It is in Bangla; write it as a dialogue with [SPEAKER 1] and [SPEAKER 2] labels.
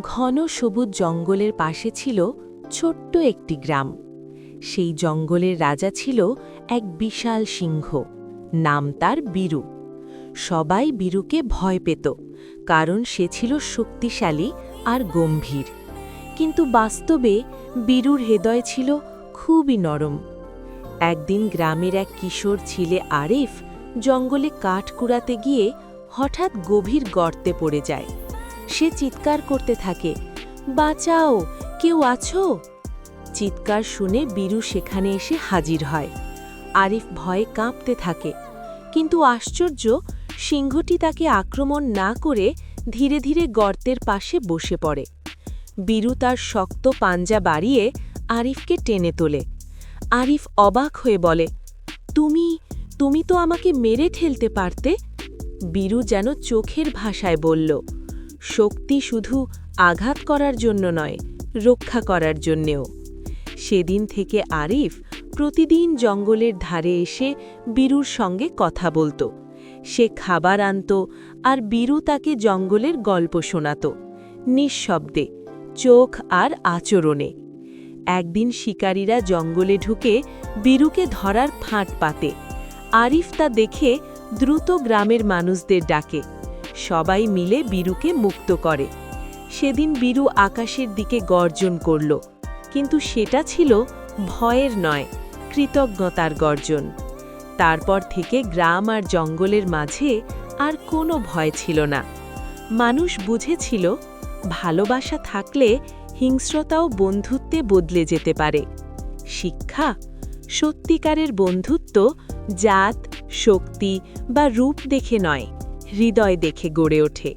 [SPEAKER 1] ঘন সবুজ জঙ্গলের পাশে ছিল ছোট্ট একটি গ্রাম। সেই জঙ্গলের রাজা ছিল এক বিশাল সিংহ, নাম তার বীরু। সবাই বীরুকে ভয় পেত, কারণ সে ছিল শক্তিশালী আর গম্ভীর। কিন্তু বাস্তবে বীরুর হৃদয় ছিল খুবই নরম। একদিন গ্রামের এক কিশোর ছেলে আরিফ জঙ্গলে কাঠ কুড়াতে গিয়ে হঠাৎ গভীর গর্তে পড়ে যায়। সে চিৎকার করতে থাকে, বাঁচাও, কেউ আছো? চিৎকার শুনে বীরু সেখানে এসে হাজির হয়। আরিফ ভয়ে কাঁপতে থাকে, কিন্তু আশ্চর্য, সিংহটি তাকে আক্রমণ না করে ধীরে ধীরে গর্তের পাশে বসে পড়ে। বীরু তার শক্ত পাঞ্জা বাড়িয়ে আরিফকে টেনে তোলে। আরিফ অবাক হয়ে বলে, তুমি তো আমাকে মেরে ঠেলতে পারতে। বীরু যেন চোখের ভাষায় বলল, শক্তি শুধু আঘাত করার জন্য নয়, রক্ষা করার জন্যেও। সেদিন থেকে আরিফ প্রতিদিন জঙ্গলের ধারে এসে বীরুর সঙ্গে কথা বলত। সে খাবার আনত আর বীরু তাকে জঙ্গলের গল্প শোনাত, নিঃশব্দে, চোখ আর আচরণে। একদিন শিকারীরা জঙ্গলে ঢুকে বীরুকে ধরার ফাঁদ পাতে। আরিফ তা দেখে দ্রুত গ্রামের মানুষদের ডাকে। সবাই মিলে বীরুকে মুক্ত করে। সেদিন বীরু আকাশের দিকে গর্জন করল, কিন্তু সেটা ছিল ভয়ের নয়, কৃতজ্ঞতার গর্জন। তারপর থেকে গ্রাম আর জঙ্গলের মাঝে আর কোনো ভয় ছিল না। মানুষ বুঝেছিল, ভালোবাসা থাকলে হিংস্রতাও বন্ধুত্বে বদলে যেতে পারে। শিক্ষা: সত্যিকারের বন্ধুত্ব জাত, শক্তি বা রূপ দেখে নয়, হৃদয় দেখে গড়ে ওঠে।